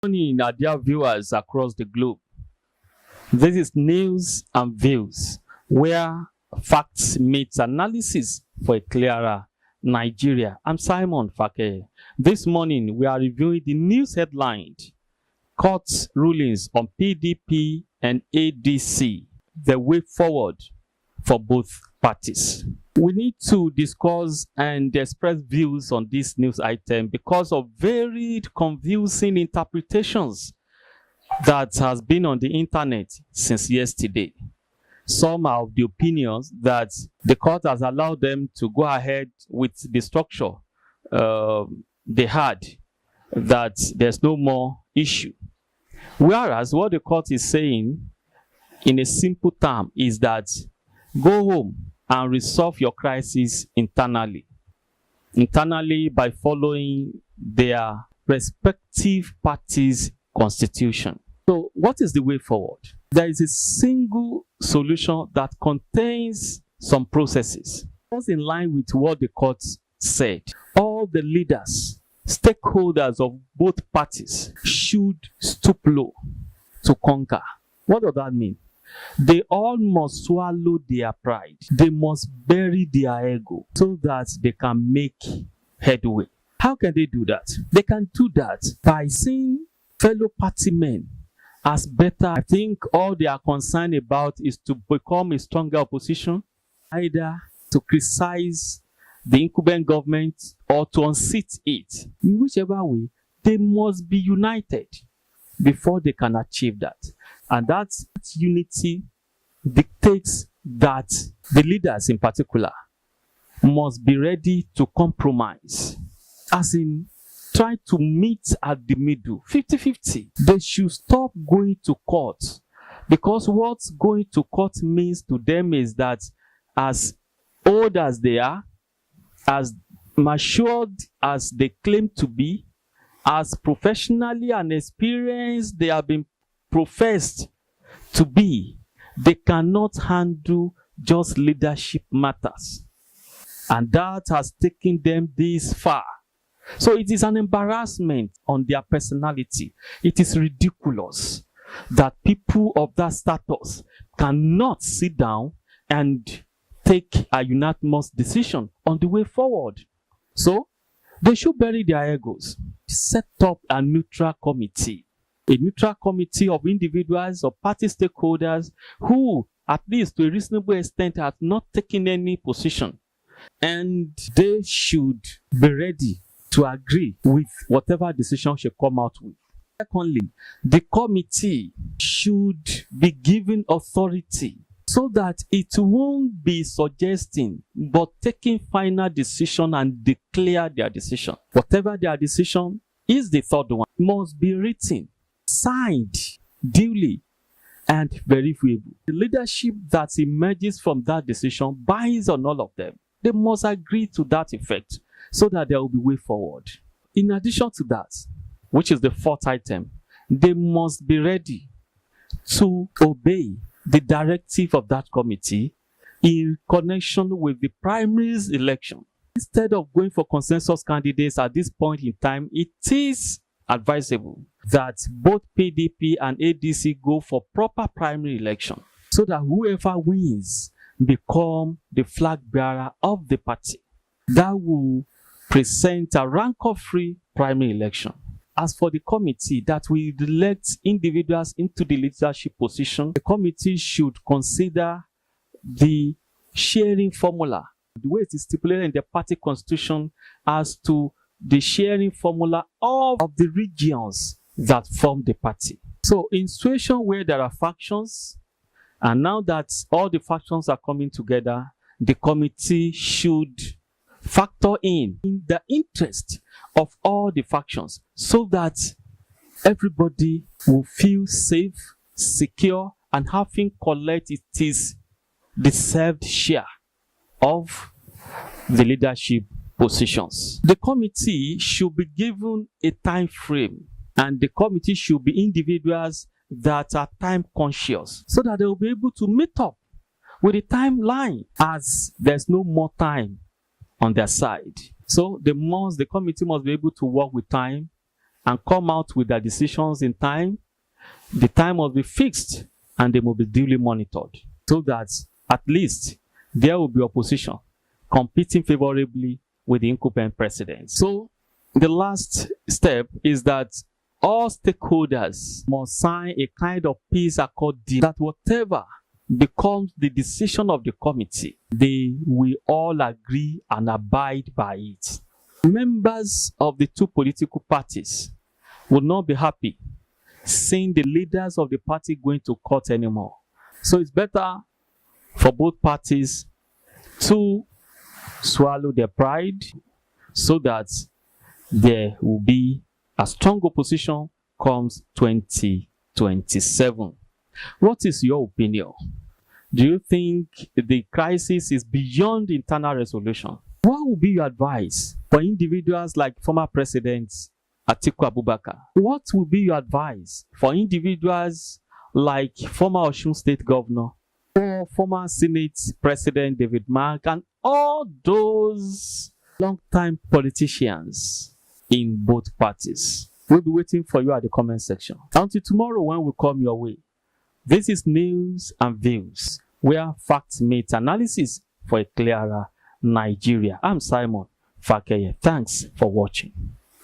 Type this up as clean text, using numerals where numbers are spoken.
Morning, our dear viewers across the globe. This is News and Views, where facts meet analysis for a clearer Nigeria. I'm Simon Fake. This morning, we are reviewing the news headline, Court rulings on PDP and ADC, the way forward for both parties. We need to discuss and express views on this news item because of varied confusing interpretations that has been on the internet since yesterday. Some are of the opinions that the court has allowed them to go ahead with the structure they had, that there's no more issue. Whereas what the court is saying in a simple term is that go home and resolve your crisis internally by following their respective parties' constitution. So what is the way forward? There is a single solution that contains some processes. It's in line with what the court said. All the leaders, stakeholders of both parties should stoop low to conquer. What does that mean? They all must swallow their pride. They must bury their ego so that they can make headway. How can they do that? They can do that by seeing fellow party men as better. I think all they are concerned about is to become a stronger opposition, either to criticize the incumbent government or to unseat it. In whichever way, they must be united before they can achieve that. And that unity dictates that the leaders in particular must be ready to compromise, as in try to meet at the middle, 50-50. They should stop going to court, because what going to court means to them is that as old as they are, as matured as they claim to be, as professionally and experienced they have been professed to be, they cannot handle just leadership matters. And that has taken them this far. So it is an embarrassment on their personality. It is ridiculous that people of that status cannot sit down and take a unanimous decision on the way forward. So they should bury their egos, set up a neutral committee of individuals or party stakeholders who, at least to a reasonable extent, have not taken any position. And they should be ready to agree with whatever decision should come out with. Secondly, the committee should be given authority so that it won't be suggesting, but taking final decision and declare their decision. Whatever their decision is, the third one must be written, signed duly, and verifiable. The leadership that emerges from that decision binds on all of them. They must agree to that effect so that there will be way forward. In addition to that, which is the fourth item, they must be ready to obey the directive of that committee in connection with the primaries election. Instead of going for consensus candidates at this point in time, it is advisable that both PDP and ADC go for proper primary election so that whoever wins become the flag bearer of the party. That will present a rancor-free primary election. As for the committee that will elect individuals into the leadership position, the committee should consider the sharing formula, the way it is stipulated in the party constitution, as to the sharing formula of the regions that form the party. So in situation where there are factions, and now that all the factions are coming together, the committee should factor in the interest of all the factions so that everybody will feel safe, secure, and having collect its deserved share of the leadership positions. The committee should be given a time frame, and the committee should be individuals that are time conscious so that they will be able to meet up with the timeline, as there's no more time on their side. So the committee must be able to work with time and come out with their decisions in time, the time must be fixed and they must be duly monitored so that at least there will be opposition competing favorably with the incumbent president. So the last step is that all stakeholders must sign a kind of peace accord deal that whatever becomes the decision of the committee, they will all agree and abide by it. Members of the two political parties would not be happy seeing the leaders of the party going to court anymore. So it's better for both parties to swallow their pride so that there will be a strong opposition comes 2027. What is your opinion? Do you think the crisis is beyond internal resolution? What would be your advice for individuals like former President Atiku Abubakar? What would be your advice for individuals like former Osun State Governor or former Senate President David Mark and all those long-time politicians in both parties? We'll be waiting for you at the comment section. Until tomorrow when we come your way. This is News and Views, where facts meet analysis for a clearer Nigeria. I'm Simon Fakeye. Thanks for watching.